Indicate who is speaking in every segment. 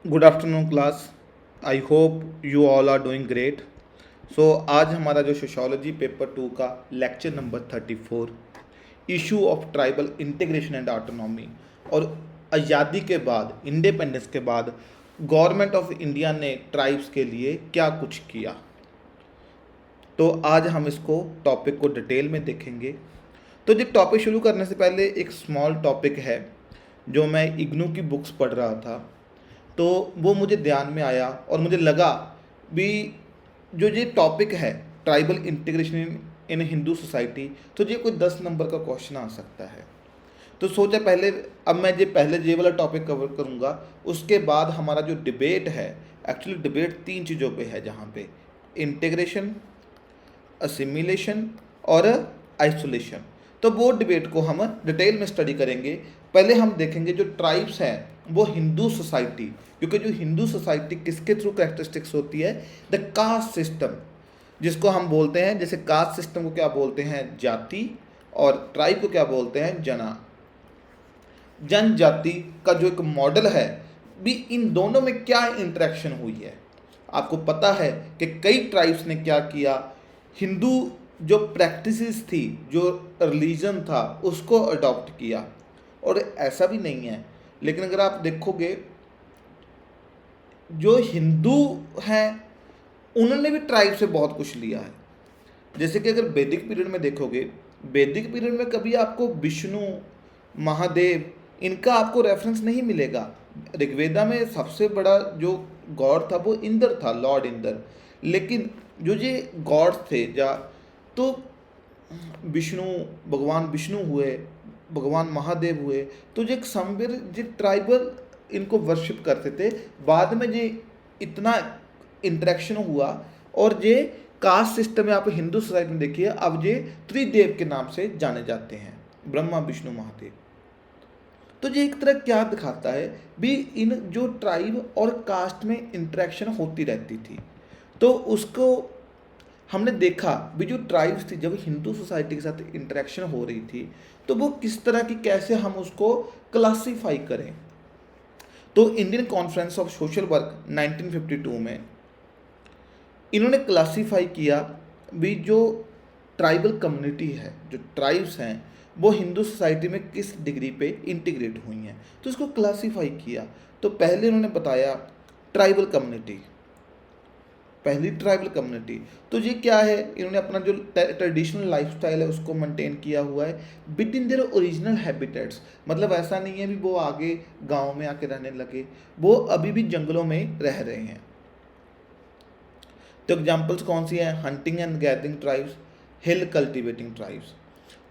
Speaker 1: Good afternoon class. I hope you all are doing great. So आज हमारा जो sociology paper 2 का lecture number 34, issue of tribal integration and autonomy, और आज़ादी के बाद, इंडिपेंडेंस के बाद गवर्नमेंट ऑफ इंडिया ने ट्राइब्स के लिए क्या कुछ किया, तो आज हम इसको टॉपिक को डिटेल में देखेंगे। तो जो टॉपिक शुरू करने से पहले एक स्मॉल टॉपिक है जो मैं इग्नू की बुक्स पढ़ रहा था, तो वो मुझे ध्यान में आया और मुझे लगा भी जो ये टॉपिक है tribal integration in Hindu society, तो ये कोई 10 नंबर का क्वेश्चन आ सकता है। तो सोचा पहले, अब मैं ये वाला टॉपिक कवर करूँगा, उसके बाद हमारा जो डिबेट है, एक्चुअली डिबेट 3 चीज़ों पे है, जहाँ पे इंटीग्रेशन, असिमिलेशन और आइसोलेशन। तो वो डिबेट को हम डिटेल में स्टडी करेंगे। पहले हम देखेंगे जो ट्राइब्स हैं वो हिंदू सोसाइटी, क्योंकि जो हिंदू सोसाइटी किसके थ्रू कैरेक्टरिस्टिक्स होती है, द कास्ट सिस्टम, जिसको हम बोलते हैं, जैसे कास्ट सिस्टम को क्या बोलते हैं, जाति, और ट्राइब को क्या बोलते हैं, जनजाति का जो एक मॉडल है, भी इन दोनों में क्या इंटरेक्शन हुई है। आपको पता है कि कई ट्राइब्स ने क्या किया, हिंदू जो प्रैक्टिसेस थी, जो रिलीजन था, उसको अडॉप्ट किया। और ऐसा भी नहीं है, लेकिन अगर आप देखोगे जो हिंदू हैं उन्होंने भी ट्राइब से बहुत कुछ लिया है। जैसे कि अगर वैदिक पीरियड में देखोगे, वैदिक पीरियड में कभी आपको विष्णु, महादेव, इनका आपको रेफरेंस नहीं मिलेगा। ऋग्वेदा में सबसे बड़ा जो गॉड था वो इंद्र था, लॉर्ड इंद्र। लेकिन जो ये गॉड्स थे, जा तो विष्णु, भगवान विष्णु हुए, भगवान महादेव हुए, तो जो एक समवेर जो ट्राइबल इनको वर्शिप करते थे। बाद में ये इतना इंटरेक्शन हुआ, और ये कास्ट सिस्टम में आप हिंदू सोसाइटी में देखिए, अब ये त्रिदेव के नाम से जाने जाते हैं, ब्रह्मा विष्णु महादेव। तो ये एक तरह क्या दिखाता है भी, इन जो ट्राइब और कास्ट में इंटरेक्शन होती रहती थी, तो उसको हमने देखा भी जो ट्राइब्स थी जब हिंदू सोसाइटी के साथ इंटरेक्शन हो रही थी, तो वो किस तरह की, कैसे हम उसको क्लासीफाई करें। तो Indian Conference of Social work 1952 में इन्होंने क्लासीफाई किया भी जो ट्राइबल कम्युनिटी है, जो ट्राइब्स हैं, वो हिंदू सोसाइटी में किस डिग्री पे इंटीग्रेट हुई हैं, तो इसको क्लासीफाई किया। तो पहले इन्होंने बताया ट्राइबल कम्युनिटी, पहली ट्राइबल कम्युनिटी, तो ये क्या है, इन्होंने अपना जो ट्रेडिशनल लाइफस्टाइल है उसको मेंटेन किया हुआ है with in their original habitats. मतलब ऐसा नहीं है भी वो आगे गांव में आके रहने लगे, वो अभी भी जंगलों में रह रहे हैं। तो एग्जांपल्स कौन सी हैं, hunting and gathering tribes, hill cultivating tribes.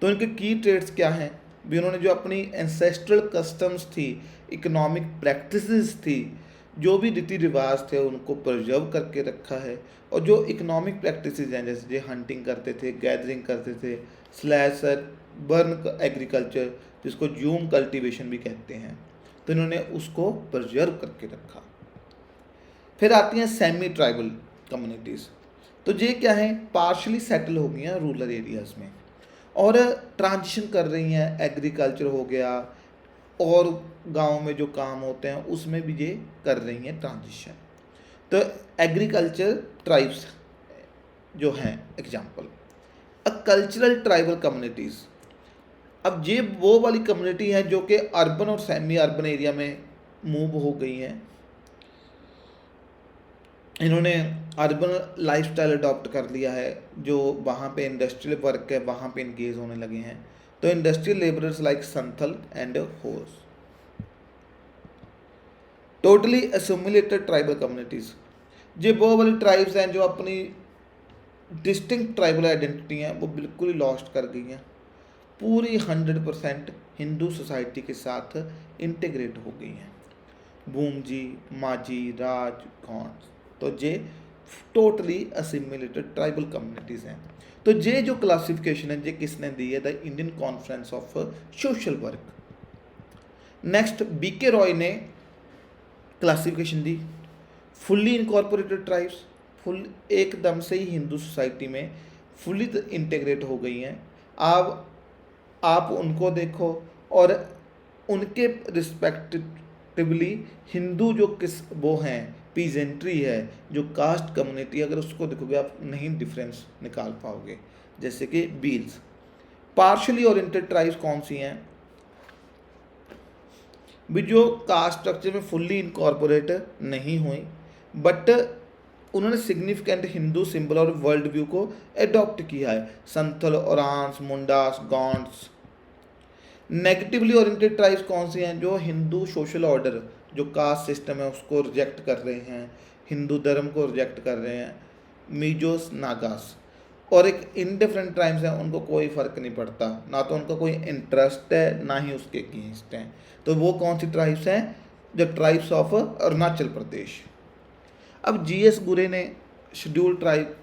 Speaker 1: तो इनके की ट्रेड्स क्या हैं भी, उन्होंने जो अपनी एंसेस्ट्रल कस्टम्स थी, इकोनॉमिक प्रैक्टिसेस थी, जो भी रीति रिवाज थे, उनको प्रिजर्व करके रखा है। और जो इकोनॉमिक प्रैक्टिसेस हैं, जैसे जो हंटिंग करते थे, गैदरिंग करते थे, स्लैशर, बर्न एग्रीकल्चर, जिसको जूम कल्टीवेशन भी कहते हैं, तो इन्होंने उसको प्रिजर्व करके रखा। फिर आती हैं सेमी ट्राइबल कम्युनिटीज़। तो ये क्या है, पार्शली सेटल हो गई हैं रूरल एरियाज़ में, और ट्रांजिशन कर रही हैं, एग्रीकल्चर हो गया, और गांव में जो काम होते हैं उसमें भी ये कर रही हैं ट्रांजिशन। तो एग्रीकल्चर ट्राइब्स जो हैं एग्जांपल, कल्चरल ट्राइबल कम्युनिटीज़। अब ये वो वाली कम्युनिटी है जो कि अर्बन और सेमी अर्बन एरिया में मूव हो गई हैं, इन्होंने अर्बन लाइफस्टाइल अडॉप्ट कर लिया है, जो वहाँ पे इंडस्ट्रियल वर्क है वहाँ पे इंगेज होने लगे हैं। तो industrial labourers like Santhal and होस, टोटली एसिमिलेटेड ट्राइबल कम्युनिटीज़। ये वो वाली ट्राइब्स हैं जो अपनी डिस्टिंक्ट ट्राइबल आइडेंटिटी हैं वो बिल्कुल ही लॉस्ट कर गई हैं, पूरी 100% हिंदू सोसाइटी के साथ इंटीग्रेट हो गई हैं। बूमजी, माझी, राज, गौंड, तो ये टोटली असिमिलेटेड ट्राइबल कम्युनिटीज़ हैं। तो ये जो क्लासिफिकेशन है ये किसने दी है, the Indian Conference of Social Work. Next BK Roy ने क्लासिफिकेशन दी, फुल्ली इनकॉर्पोरेटेड ट्राइब्स, फुल एकदम से ही हिंदू सोसाइटी में फुल्ली इंटीग्रेट हो गई हैं। अब आप उनको देखो और उनके रिस्पेक्ट कलेक्टिवली हिंदू जो किस वो हैं, पीजेंट्री है, जो कास्ट कम्युनिटी, अगर उसको देखोगे आप नहीं डिफरेंस निकाल पाओगे। जैसे कि बील्स, पार्शली ओरिएंटेड ट्राइब्स कौन सी हैं भी, जो कास्ट स्ट्रक्चर में फुल्ली इनकॉर्पोरेट नहीं हुई, बट उन्होंने सिग्निफिकेंट हिंदू सिंबल और वर्ल्ड व्यू को एडॉप्ट किया है। Santhal, Oraons, Mundas, Gonds. Negatively oriented tribes कौन सी हैं, जो हिंदू सोशल ऑर्डर, जो कास्ट सिस्टम है उसको रिजेक्ट कर रहे हैं, हिंदू धर्म को रिजेक्ट कर रहे हैं। मीजोस, नागास। और एक इनडिफरेंट ट्राइब्स हैं, उनको कोई फ़र्क नहीं पड़ता, ना तो उनका कोई इंटरेस्ट है ना ही उसके अगेंस्ट हैं। तो वो कौन सी ट्राइब्स हैं, जो ट्राइब्स ऑफ अरुणाचल प्रदेश। अब जीएस गुरे ने शेड्यूल ट्राइब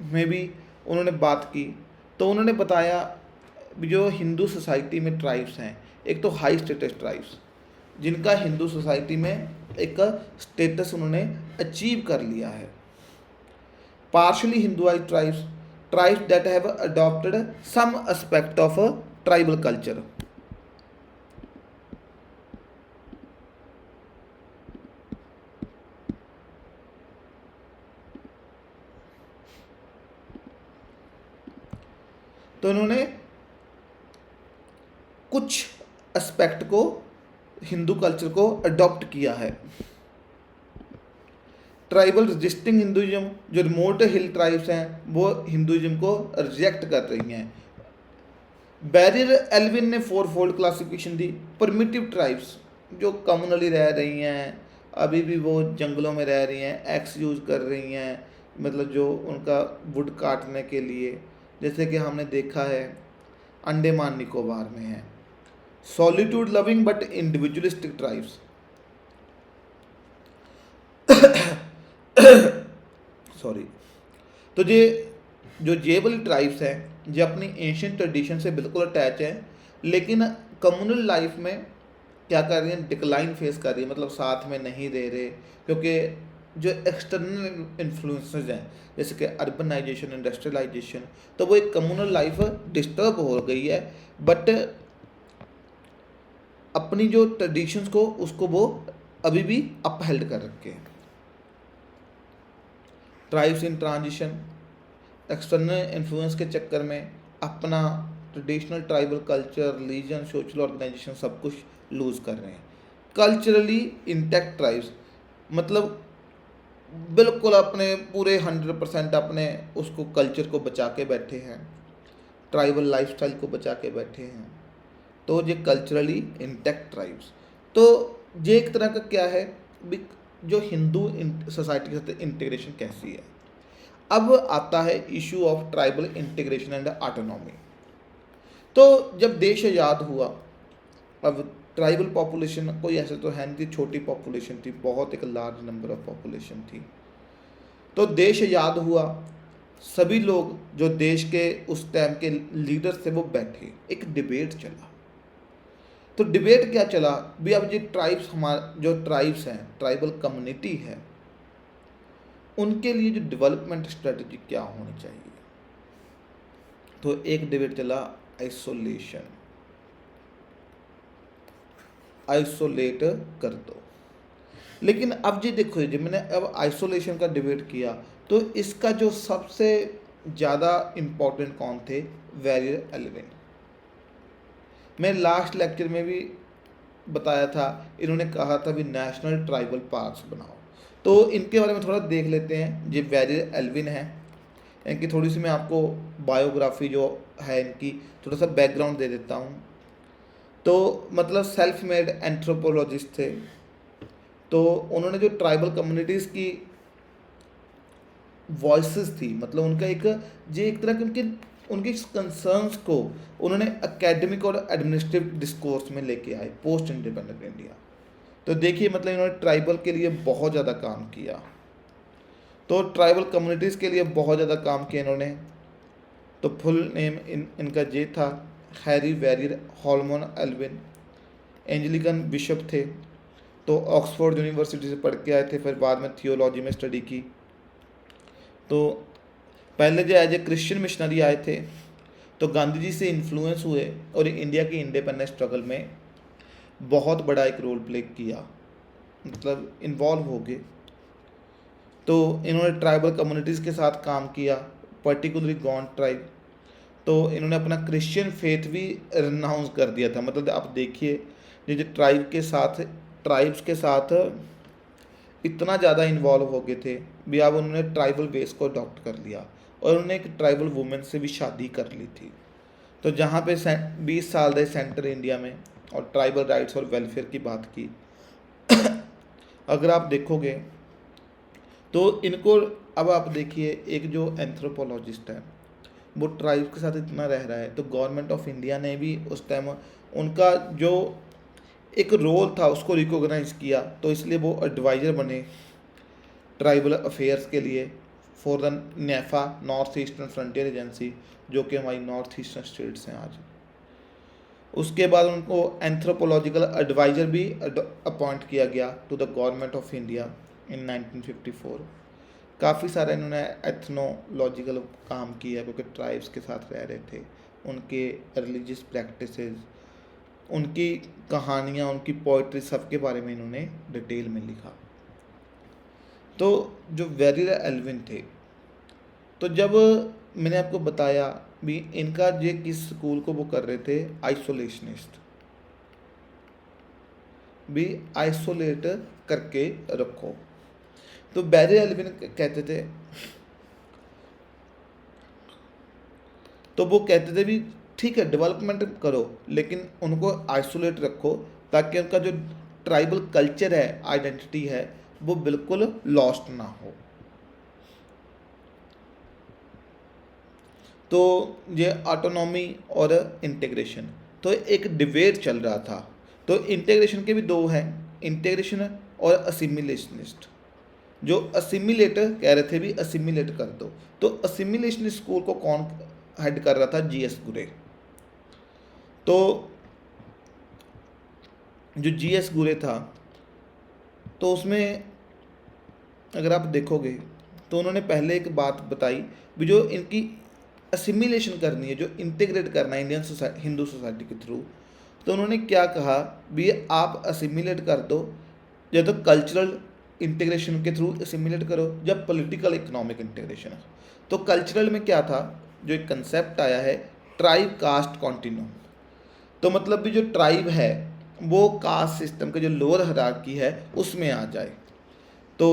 Speaker 1: में भी उन्होंने बात की, तो उन्होंने बताया जो हिंदू सोसाइटी में ट्राइब्स हैं, एक तो हाई स्टेटस ट्राइब्स, जिनका हिंदू सोसाइटी में एक स्टेटस उन्होंने अचीव कर लिया है। Partially Hinduise tribes, tribes that have adopted some aspect of tribal culture. तो इन्होंने कुछ एस्पेक्ट को, हिंदू कल्चर को अडॉप्ट किया है। ट्राइबल रजिस्टिंग हिंदुइज्म, जो रिमोट हिल ट्राइब्स हैं वो हिंदुइज्म को रिजेक्ट कर रही हैं। बैरियर एल्विन ने 4 फोल्ड क्लासिफिकेशन दी। प्रिमिटिव ट्राइब्स, जो कम्युनली रह रही हैं, अभी भी वो जंगलों में रह रही हैं, एक्स यूज़ कर रही हैं, मतलब जो उनका वुड काटने के लिए, जैसे कि हमने देखा है अंडमान निकोबार में है। Solitude loving but individualistic tribes, sorry. तो ये वाली ट्राइब्स हैं जो अपनी एशियन ट्रेडिशन से बिल्कुल अटैच है, लेकिन कम्युनल लाइफ में क्या कर रही हैं, डिक्लाइन फेस कर रही है, मतलब साथ में नहीं रह रहे, क्योंकि जो एक्सटर्नल इन्फ्लुएंसेस हैं जैसे कि अर्बनाइजेशन, इंडस्ट्रियलाइजेशन, तो वो एक कम्युनल लाइफ डिस्टर्ब हो गई है, बट अपनी जो ट्रेडिशंस को उसको वो अभी भी अपहेल्ड कर रखे हैं। Tribes in transition, external influence के चक्कर में अपना traditional tribal culture, religion, social organisation सब कुछ लूज़ कर रहे हैं। कल्चरली इंटैक्ट ट्राइब्स, मतलब बिल्कुल अपने पूरे 100% अपने उसको कल्चर को बचा के बैठे हैं, ट्राइबल लाइफस्टाइल को बचा के बैठे हैं, तो ये कल्चरली इंटैक्ट ट्राइब्स। तो ये एक तरह का क्या है, जो हिंदू सोसाइटी के साथ इंटीग्रेशन कैसी है। अब आता है issue of tribal integration and autonomy. तो जब देश आज़ाद हुआ, अब ट्राइबल पॉपुलेशन कोई ऐसे तो है नहीं थी, छोटी पॉपुलेशन थी, बहुत एक लार्ज नंबर ऑफ पॉपुलेशन थी। तो देश आज़ाद हुआ, सभी लोग जो देश के उस टाइम के लीडर्स थे वो बैठे, एक डिबेट चला। तो डिबेट क्या चला भी, अब ये ट्राइब्स, हमारे जो ट्राइब्स हैं, ट्राइबल कम्युनिटी है, उनके लिए जो डेवलपमेंट स्ट्रेटजी क्या होनी चाहिए। तो एक डिबेट चला आइसोलेशन, आइसोलेट कर दो। लेकिन अब जी देखो, जी मैंने अब आइसोलेशन का डिबेट किया, तो इसका जो सबसे ज़्यादा इम्पोर्टेंट कौन थे, बैरियर एल्विन। मैं लास्ट लेक्चर में भी बताया था, इन्होंने कहा था भी नेशनल ट्राइबल पार्क्स बनाओ। तो इनके बारे में थोड़ा देख लेते हैं। ये बैरियर एल्विन है, इनकी थोड़ी सी मैं आपको बायोग्राफी जो है इनकी थोड़ा सा बैकग्राउंड दे देता हूँ। तो मतलब सेल्फ मेड एंथ्रोपोलॉजिस्ट थे। तो उन्होंने जो ट्राइबल कम्युनिटीज़ की वॉइसेस थी, मतलब उनका एक तरह के उनके कंसर्न्स को उन्होंने एकेडमिक और एडमिनिस्ट्रेटिव डिस्कोर्स में लेके आए पोस्ट इंडिपेंडेंट इंडिया। तो देखिए, मतलब इन्होंने ट्राइबल के लिए बहुत ज़्यादा काम किया, तो ट्राइबल कम्युनिटीज़ के लिए बहुत ज़्यादा काम किया इन्होंने। तो फुल नेम इनका ये था, Harry Verrier Holman Elwin, Anglican bishop थे। तो ऑक्सफोर्ड यूनिवर्सिटी से पढ़ के आए थे, फिर बाद में थियोलॉजी में स्टडी की। तो पहले जो एज ए क्रिश्चियन मिशनरी आए थे, तो गांधी जी से इन्फ्लुएंस हुए और इंडिया की इंडिपेंडेंस स्ट्रगल में बहुत बड़ा एक रोल प्ले किया, मतलब इन्वॉल्व हो गए। तो इन्होंने ट्राइबल कम्युनिटीज़ के साथ काम किया, पर्टिकुलरली गौंड ट्राइब। तो इन्होंने अपना क्रिश्चियन फेथ भी रिनाउंस कर दिया था। मतलब आप देखिए, ये जो ट्राइब्स के साथ इतना ज़्यादा इन्वॉल्व हो गए थे भी, अब उन्होंने ट्राइबल बेस को अडॉप्ट कर लिया और उन्होंने एक ट्राइबल वुमेन से भी शादी कर ली थी। तो जहाँ पे 20 साल रहे सेंटर इंडिया में और ट्राइबल राइट्स और वेलफेयर की बात की, अगर आप देखोगे तो इनको, अब आप देखिए एक जो एंथ्रोपोलॉजिस्ट है वो ट्राइब के साथ इतना रह रहा है, तो गवर्नमेंट ऑफ इंडिया ने भी उस टाइम उनका जो एक रोल था उसको रिकॉग्नाइज किया, तो इसलिए वो एडवाइज़र बने ट्राइबल अफेयर्स के लिए for the NEFA, north eastern frontier agency, जो कि हमारी नॉर्थ ईस्टर्न स्टेट्स हैं आज। उसके बाद उनको एंथ्रोपोलॉजिकल एडवाइज़र भी अपॉइंट किया गया to the Government of India in 1954। काफ़ी सारा इन्होंने एथनोलॉजिकल काम किया, क्योंकि ट्राइब्स के साथ रह रहे थे, उनके रिलीजियस प्रैक्टिसेस, उनकी कहानियाँ, उनकी पोइट्री, सबके बारे में इन्होंने डिटेल में लिखा। तो जो वेरी एल्विन थे, तो जब मैंने आपको बताया भी इनका ये किस स्कूल को वो कर रहे थे, आइसोलेशनिस्ट, भी आइसोलेट करके रखो। तो बैरी एल्विन कहते थे, तो वो कहते थे भी ठीक है डेवलपमेंट करो लेकिन उनको आइसोलेट रखो, ताकि उनका जो ट्राइबल कल्चर है, आइडेंटिटी है, वो बिल्कुल लॉस्ट ना हो। तो ये ऑटोनॉमी और इंटीग्रेशन, तो एक डिबेट चल रहा था। तो इंटीग्रेशन के भी दो हैं, इंटीग्रेशन और असिमिलेशनिस्ट। जो असिमिलेटर कह रहे थे भी असिमिलेट कर दो, तो असिमिलेशन स्कूल को कौन हेड कर रहा था, जीएस गुरे। तो जो जीएस गुरे था, तो उसमें अगर आप देखोगे तो उन्होंने पहले एक बात बताई भी, जो इनकी असिमिलेशन करनी है, जो इंटीग्रेट करना है इंडियन हिंदू सोसाइटी के थ्रू, तो उन्होंने क्या कहा भी आप असिमिलेट कर दो, या तो कल्चरल इंटीग्रेशन के थ्रू असिमिलेट करो, जब पॉलिटिकल इकोनॉमिक इंटीग्रेशन है। तो कल्चरल में क्या था, जो एक कंसेप्ट आया है ट्राइब कास्ट कॉन्टिन्यूम। तो मतलब भी जो ट्राइब है वो कास्ट सिस्टम के जो लोअर हायरार्की है उसमें आ जाए। तो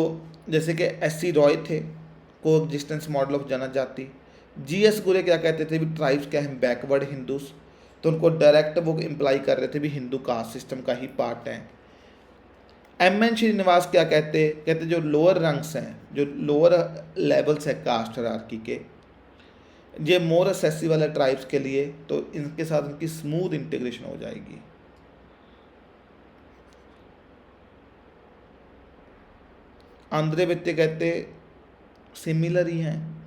Speaker 1: जैसे कि एस.सी. रॉय थे, को एग्जिस्टेंस मॉडल ऑफ जनजाति। जीएस गुरे क्या कहते थे भी ट्राइब्स क्या हैं, बैकवर्ड हिंदूज। तो उनको डायरेक्ट वो इम्प्लाई कर रहे थे भी हिंदू कास्ट सिस्टम का ही पार्ट है। एम.एन. श्रीनिवास क्या कहते जो लोअर रंग्स हैं, जो लोअर लेवल्स है कास्ट हायरार्की के, ये मोर एक्सेसिबल है ट्राइब्स के लिए, तो इनके साथ उनकी स्मूथ इंटीग्रेशन हो जाएगी। आंध्रे व्यक्ति कहते सिमिलर ही हैं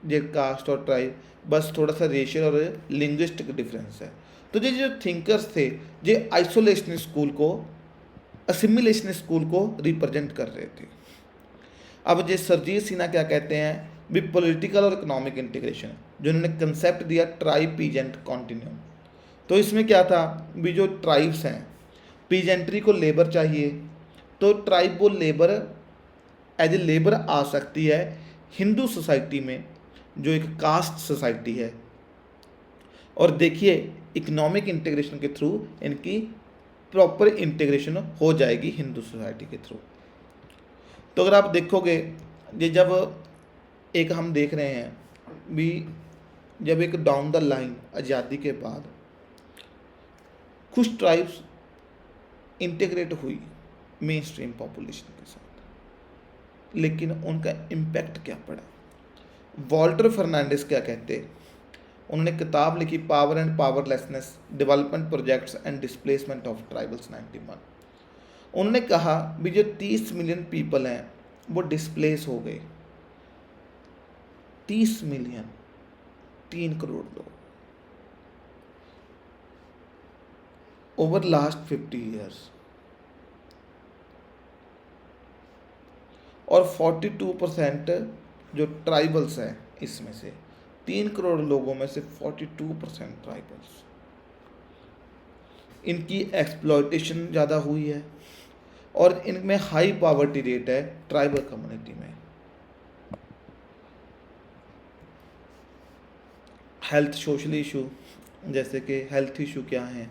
Speaker 1: ये कास्ट और ट्राइब, बस थोड़ा सा रेशियल और लिंग्विस्टिक डिफरेंस है। तो ये जो थिंकर्स थे, ये आइसोलेशन स्कूल को, असिमिलेशन स्कूल को रिप्रेजेंट कर रहे थे। अब ये सरजीत सिन्हा क्या कहते हैं भी, पॉलिटिकल और इकोनॉमिक इंटीग्रेशन, जो उन्होंने कंसेप्ट दिया ट्राइब पीजेंट कॉन्टिन्यूम। तो इसमें क्या था भी, जो ट्राइब्स हैं, पीजेंट्री को लेबर चाहिए, तो ट्राइब वो लेबर एज ए लेबर आ सकती है हिंदू सोसाइटी में, जो एक कास्ट सोसाइटी है। और देखिए इकोनॉमिक इंटीग्रेशन के थ्रू इनकी प्रॉपर इंटीग्रेशन हो जाएगी हिंदू सोसाइटी के थ्रू। तो अगर आप देखोगे, ये जब एक हम देख रहे हैं भी, जब एक डाउन द लाइन आज़ादी के बाद कुछ ट्राइब्स इंटीग्रेट हुई मेन स्ट्रीम पॉपुलेशन के साथ, लेकिन उनका इम्पैक्ट क्या पड़ा। वॉल्टर फर्नांडिस क्या कहते, उन्होंने किताब लिखी power and powerlessness, development projects and displacement of tribals 91। उन्होंने कहा भी जो 30 मिलियन पीपल हैं वो डिस्प्लेस हो गए, 30 मिलियन, 3 करोड़ लोग ओवर लास्ट 50 ईयर्स। और 42% जो ट्राइबल्स हैं, इसमें से 3 करोड़ लोगों में से 42% ट्राइबल्स। इनकी एक्सप्लॉयटेशन ज़्यादा हुई है और इनमें हाई पॉवर्टी रेट है ट्राइबल कम्युनिटी में। हेल्थ सोशल इशू, जैसे कि हेल्थ इशू क्या हैं,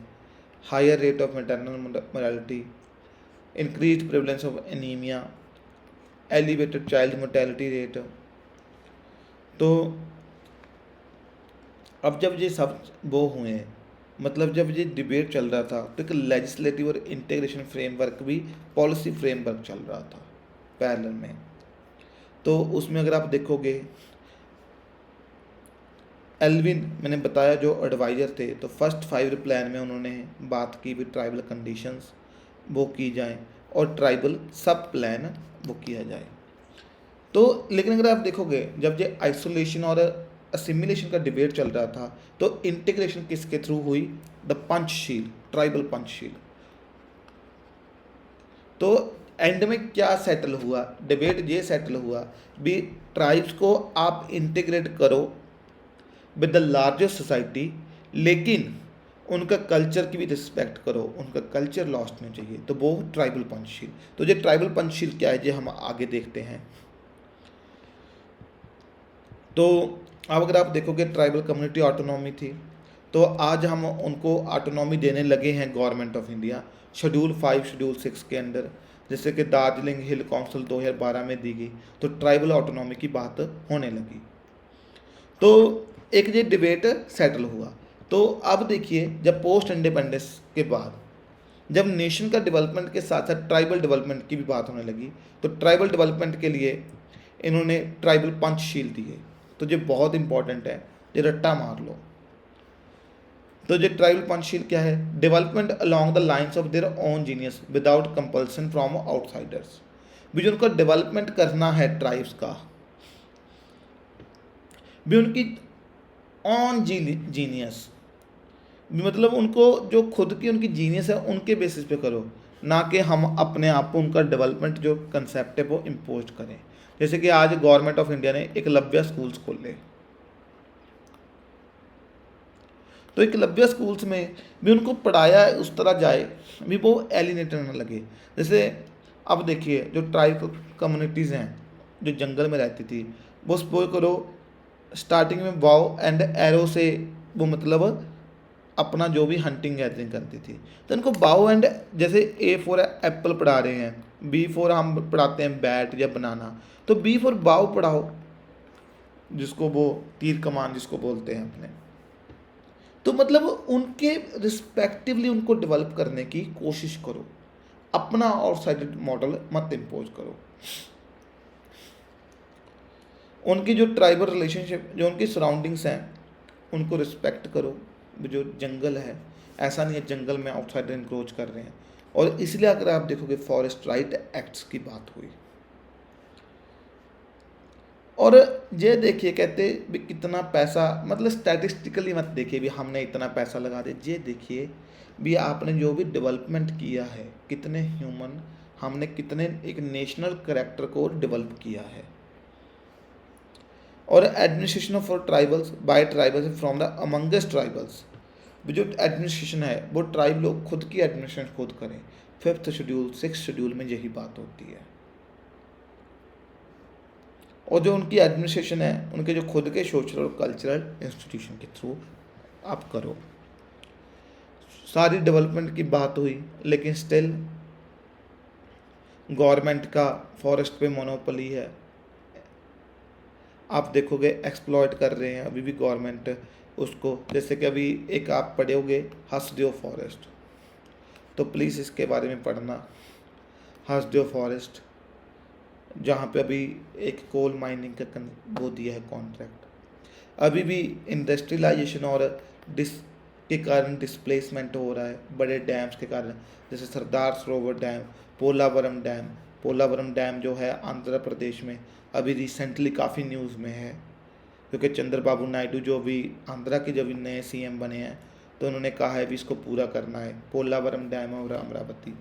Speaker 1: higher rate of maternal mortality, increase prevalence of anaemia, elevated child mortality rate. तो अब जब ये सब वो हुए हैं, मतलब जब ये डिबेट चल रहा था, तो एक लेजिस्लेटिव और इंटीग्रेशन फ्रेमवर्क भी, पॉलिसी फ्रेमवर्क चल रहा था पैरेलल में। तो उसमें अगर आप देखोगे, एल्विन मैंने बताया जो एडवाइज़र थे, तो फर्स्ट 5 ईयर प्लान में उन्होंने बात की भी ट्राइबल कंडीशंस वो की जाएं और ट्राइबल सब प्लान वो किया जाए। तो लेकिन अगर आप देखोगे, जब ये आइसोलेशन और असिमिलेशन का डिबेट चल रहा था, तो इंटीग्रेशन किसके थ्रू हुई? The Panchsheel, tribal Panchsheel. तो एंड में क्या सेटल हुआ? डिबेट ये सेटल हुआ भी ट्राइब्स को आप इंटीग्रेट करो विद द लार्जेस्ट सोसाइटी, लेकिन उनका कल्चर की भी रिस्पेक्ट करो, उनका कल्चर लॉस्ट नहीं चाहिए। तो वो ट्राइबल पंचशील। तो ये ट्राइबल पंचशील क्या है, ये हम आगे देखते हैं। तो अब अगर आप देखोगे, ट्राइबल कम्युनिटी ऑटोनॉमी थी, तो आज हम उनको ऑटोनॉमी देने लगे हैं government of India, schedule 5 schedule 6 के अंदर। जैसे कि दार्जिलिंग हिल काउंसिल 2012 में दी गई, तो ट्राइबल ऑटोनॉमी की बात होने लगी। तो एक ये डिबेट सेटल हुआ। तो अब देखिए, जब पोस्ट इंडिपेंडेंस के बाद, जब नेशन का डेवलपमेंट के साथ साथ ट्राइबल डेवलपमेंट की भी बात होने लगी, तो ट्राइबल डेवलपमेंट के लिए इन्होंने ट्राइबल पंचशील दिए। तो ये बहुत इंपॉर्टेंट है, ये रट्टा मार लो। तो ये ट्राइबल पंचशील क्या है? Development along the lines of their own genius without compulsion from outsiders. भी जो उनको डेवलपमेंट करना है ट्राइब्स का, भी उनकी ऑन जीनियस, मतलब उनको जो खुद की उनकी जीनियस है उनके बेसिस पे करो, ना कि हम अपने आप को उनका डेवलपमेंट जो कंसेप्ट है वो इम्पोज करें। जैसे कि आज गवर्नमेंट ऑफ इंडिया ने एकलव्य स्कूल्स खोले, तो एकलव्य स्कूल्स में भी उनको पढ़ाया उस तरह जाए भी वो एलिनेटेड ना लगे। जैसे अब देखिए, जो ट्राइबल कम्युनिटीज़ हैं जो जंगल में रहती थी, वो सपोज करो स्टार्टिंग में वाव एंड एरो से वो मतलब अपना जो भी हंटिंग गैदरिंग करती थी, तो उनको बाओ एंड, जैसे A4 एप्पल पढ़ा रहे हैं, B4 हम पढ़ाते हैं बैट या बनाना, तो B4 बाओ पढ़ाओ, जिसको वो तीर कमान जिसको बोलते हैं अपने। तो मतलब उनके रिस्पेक्टिवली उनको डेवलप करने की कोशिश करो, अपना आउटसाइडेड मॉडल मत इम्पोज करो। उनकी जो ट्राइबल रिलेशनशिप, जो उनकी सराउंडिंग्स हैं, उनको रिस्पेक्ट करो। जो जंगल है, ऐसा नहीं है जंगल में आउटसाइडर इंक्रोच कर रहे हैं। और इसलिए अगर आप देखोगे, फॉरेस्ट राइट एक्ट्स की बात हुई, और ये देखिए कहते भी कितना पैसा, मतलब स्टैटिस्टिकली मत देखिए भी हमने इतना पैसा लगा दिया, ये देखिए भी आपने जो भी डेवलपमेंट किया है, कितने ह्यूमन, हमने कितने एक नेशनल कैरेक्टर को डेवलप किया है। और administration of tribals by tribals from the amongst tribals, जो एडमिनिस्ट्रेशन है वो ट्राइब लोग खुद की एडमिनिस्ट्रेशन खुद करें। 5th शेड्यूल 6th शेड्यूल में यही बात होती है। और जो उनकी एडमिनिस्ट्रेशन है, उनके जो खुद के सोशल और कल्चरल इंस्टीट्यूशन के थ्रू आप करो। सारी डेवलपमेंट की बात हुई, लेकिन स्टिल गवर्नमेंट का फॉरेस्ट पे मोनोपोली है। आप देखोगे एक्सप्लॉयट कर रहे हैं अभी भी गवर्नमेंट उसको। जैसे कि अभी एक आप पढ़ोगे हसदेव फॉरेस्ट, तो प्लीज़ इसके बारे में पढ़ना। हसदेव फॉरेस्ट, जहाँ पे अभी एक कोल माइनिंग का वो दिया है कॉन्ट्रैक्ट, अभी भी इंडस्ट्रियलाइजेशन और के कारण डिस्प्लेसमेंट हो रहा है बड़े डैम्स के कारण, जैसे सरदार सरोवर डैम, पोलावरम डैम जो है आंध्र प्रदेश में, अभी रिसेंटली काफ़ी न्यूज़ में है, क्योंकि चंद्रबाबू नायडू जो भी आंध्रा के जब नए CM बने हैं, तो उन्होंने कहा है भी इसको पूरा करना है, पोलावरम डैम और अमरावती।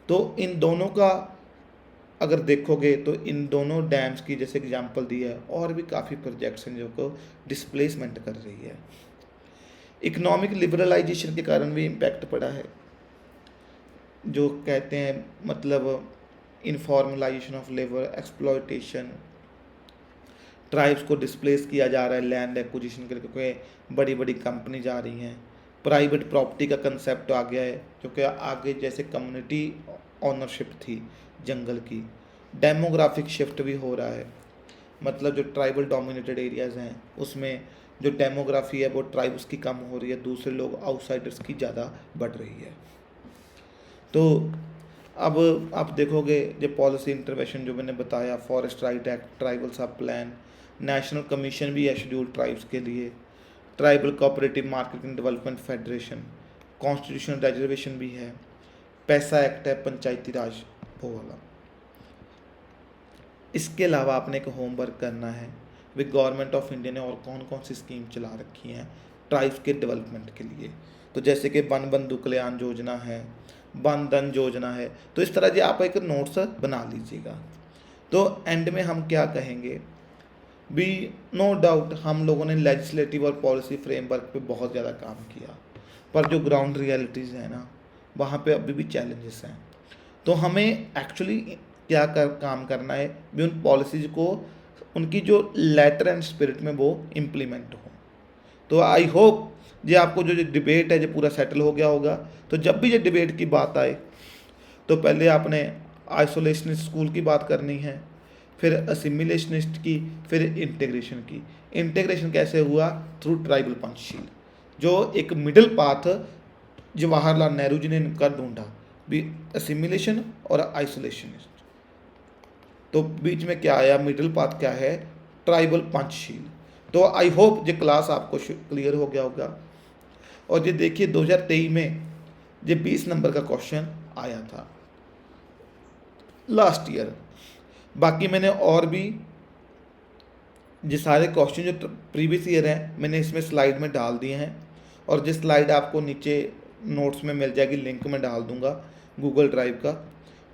Speaker 1: तो इन दोनों का अगर देखोगे, तो इन दोनों डैम्स की जैसे एग्जांपल दी है, और भी काफ़ी प्रोजेक्ट्स हैं जो को डिस्प्लेसमेंट कर रही है। इकोनॉमिक लिबरलाइजेशन के कारण भी इम्पैक्ट पड़ा है, जो कहते हैं मतलब informalisation of labour, exploitation, tribes को डिस्प्लेस किया जा रहा है लैंड एक्विजिशन करके, क्योंकि बड़ी बड़ी कंपनी जा रही हैं, प्राइवेट प्रॉपर्टी का कंसेप्ट आ गया है, क्योंकि आगे जैसे कम्युनिटी ऑनरशिप थी जंगल की, डेमोग्राफिक शिफ्ट भी हो रहा है, मतलब जो ट्राइबल डोमिनेटेड एरियाज़ हैं उसमें जो डेमोग्राफी है वो ट्राइब्स की कम हो रही है, दूसरे लोग आउटसाइडर्स की ज़्यादा बढ़ रही है। तो अब आप देखोगे जो पॉलिसी इंटरवेंशन जो मैंने बताया, फॉरेस्ट राइट एक्ट, ट्राइबल सब प्लान, नेशनल कमीशन भी है शेड्यूल ट्राइब्स के लिए, tribal cooperative marketing development federation, constitutional reservation भी है, पैसा एक्ट है पंचायती राज वो वाला। इसके अलावा आपने एक होमवर्क करना है, वे गवर्नमेंट ऑफ इंडिया ने और कौन कौन सी स्कीम चला रखी हैं ट्राइब्स के डेवलपमेंट के लिए। तो जैसे कि वन बंधु कल्याण योजना है, वन धन योजना है, तो इस तरह से आप एक नोट्स बना लीजिएगा। तो एंड में हम क्या कहेंगे भी, नो डाउट हम लोगों ने लेजिस्लेटिव और पॉलिसी फ्रेमवर्क पे बहुत ज़्यादा काम किया, पर जो ग्राउंड रियलिटीज़ है ना वहाँ पे अभी भी चैलेंजेस हैं। तो हमें एक्चुअली क्या काम करना है भी, उन पॉलिसीज़ को उनकी जो लेटर एंड स्पिरिट में वो इम्प्लीमेंट हो। तो आई होप ये आपको जो डिबेट है जो पूरा सेटल हो गया होगा। तो जब भी ये डिबेट की बात आए तो पहले आपने आइसोलेशनिस्ट स्कूल की बात करनी है, फिर असिमिलेशनिस्ट की, फिर इंटीग्रेशन की। इंटीग्रेशन कैसे हुआ? थ्रू ट्राइबल पंचशील, जो एक मिडिल पाथ जवाहरलाल नेहरू जी ने कर ढूंढा भी, असिमिलेशन और आइसोलेशनिस्ट। तो बीच में क्या आया, मिडिल पाथ क्या है? ट्राइबल पंचशील। तो आई होप ये क्लास आपको क्लियर हो गया होगा। और ये देखिए 2023 में ये 20 नंबर का क्वेश्चन आया था लास्ट ईयर। बाकी मैंने और भी ये सारे क्वेश्चन जो प्रीवियस ईयर हैं मैंने इसमें स्लाइड में डाल दिए हैं, और जिस स्लाइड आपको नीचे नोट्स में मिल जाएगी, लिंक में डाल दूंगा गूगल ड्राइव का।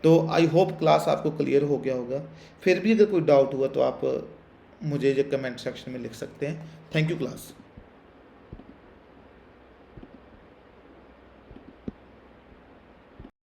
Speaker 1: तो आई होप क्लास आपको क्लियर हो गया होगा। फिर भी अगर कोई डाउट हुआ तो आप मुझे जो कमेंट सेक्शन में लिख सकते हैं। Thank you class.